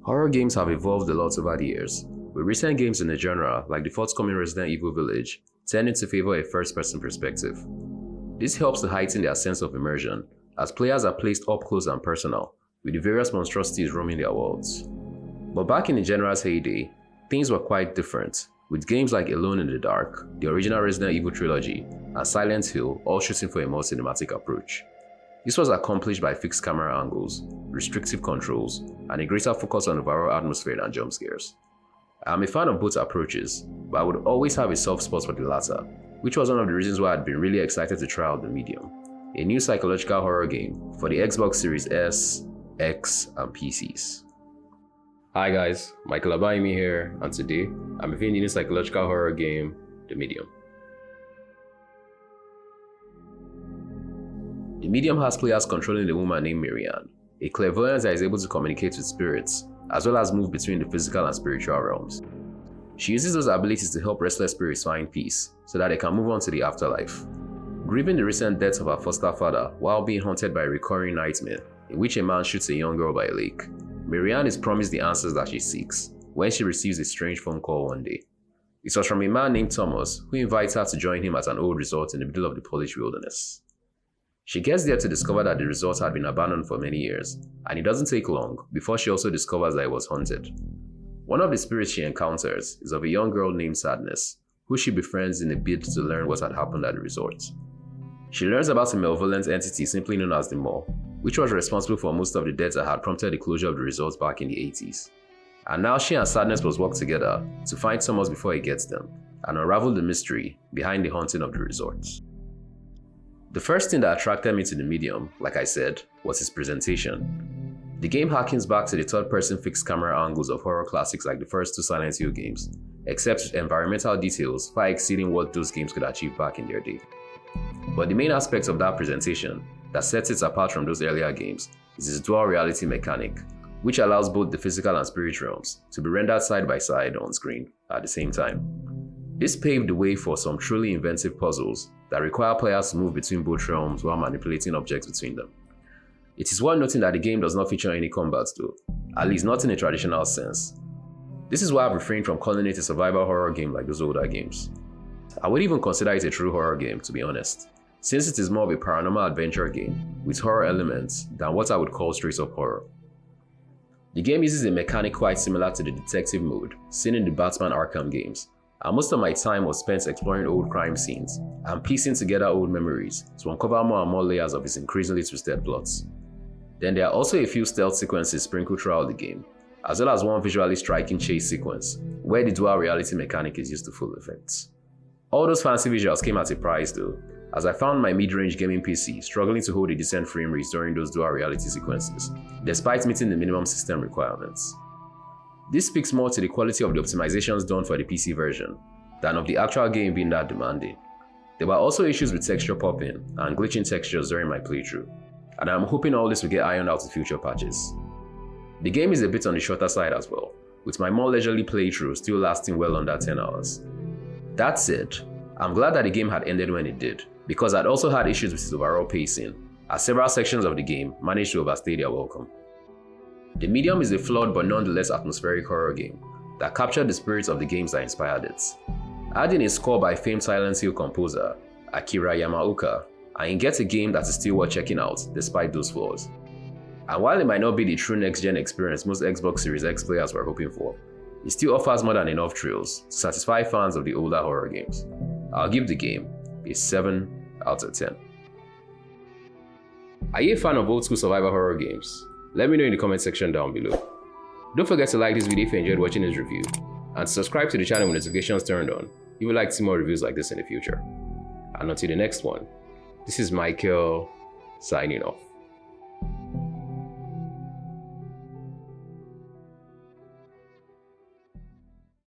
Horror games have evolved a lot over the years, with recent games in the genre, like the forthcoming Resident Evil Village, tending to favor a first-person perspective. This helps to heighten their sense of immersion, as players are placed up close and personal, with the various monstrosities roaming their worlds. But back in the genre's heyday, things were quite different, with games like Alone in the Dark, the original Resident Evil trilogy, and Silent Hill all shooting for a more cinematic approach. This was accomplished by fixed camera angles, restrictive controls, and a greater focus on overall atmosphere than jump scares. I am a fan of both approaches, but I would always have a soft spot for the latter, which was one of the reasons why I'd been really excited to try out the Medium, a new psychological horror game for the Xbox Series S, X, and PCs. Hi guys, Michael Abayimi here, and today I'm reviewing the new psychological horror game, The Medium. The Medium has players controlling a woman named Marianne, a clairvoyant that is able to communicate with spirits, as well as move between the physical and spiritual realms. She uses those abilities to help restless spirits find peace, so that they can move on to the afterlife. Grieving the recent death of her foster father while being haunted by a recurring nightmare, in which a man shoots a young girl by a lake, Marianne is promised the answers that she seeks when she receives a strange phone call one day. It was from a man named Thomas, who invites her to join him at an old resort in the middle of the Polish wilderness. She gets there to discover that the resort had been abandoned for many years, and it doesn't take long before she also discovers that it was haunted. One of the spirits she encounters is of a young girl named Sadness, who she befriends in a bid to learn what had happened at the resort. She learns about a malevolent entity simply known as the Maw, which was responsible for most of the deaths that had prompted the closure of the resort back in the 80s. And now she and Sadness must work together to find Thomas before he gets them, and unravel the mystery behind the haunting of the resort. The first thing that attracted me to the Medium, like I said, was its presentation. The game harkens back to the third-person fixed camera angles of horror classics like the first two Silent Hill games, except with environmental details far exceeding what those games could achieve back in their day. But the main aspect of that presentation that sets it apart from those earlier games is its dual reality mechanic, which allows both the physical and spirit realms to be rendered side by side on screen at the same time. This paved the way for some truly inventive puzzles that require players to move between both realms while manipulating objects between them. It is worth noting that the game does not feature any combat though, at least not in a traditional sense. This is why I've refrained from calling it a survival horror game like those older games. I would even consider it a true horror game, to be honest, since it is more of a paranormal adventure game with horror elements than what I would call straight up horror. The game uses a mechanic quite similar to the detective mode seen in the Batman Arkham games, and most of my time was spent exploring old crime scenes and piecing together old memories to uncover more and more layers of its increasingly twisted plots. Then there are also a few stealth sequences sprinkled throughout the game, as well as one visually striking chase sequence where the dual reality mechanic is used to full effect. All those fancy visuals came at a price though, as I found my mid-range gaming PC struggling to hold a decent frame rate during those dual reality sequences, despite meeting the minimum system requirements. This speaks more to the quality of the optimizations done for the PC version than of the actual game being that demanding. There were also issues with texture popping and glitching textures during my playthrough, and I'm hoping all this will get ironed out in future patches. The game is a bit on the shorter side as well, with my more leisurely playthrough still lasting well under 10 hours. That said, I'm glad that the game had ended when it did, because I'd also had issues with its overall pacing, as several sections of the game managed to overstay their welcome. The Medium is a flawed but nonetheless atmospheric horror game that captured the spirits of the games that inspired it. Adding a score by famed Silent Hill composer Akira Yamaoka, and you get a game that is still worth checking out despite those flaws. And while it might not be the true next-gen experience most Xbox Series X players were hoping for, it still offers more than enough thrills to satisfy fans of the older horror games. I'll give the game a 7 out of 10. Are you a fan of old school survival horror games? Let me know in the comment section down below. Don't forget to like this video if you enjoyed watching this review, and subscribe to the channel with notifications turned on if you would like to see more reviews like this in the future. And until the next one, this is Michael signing off.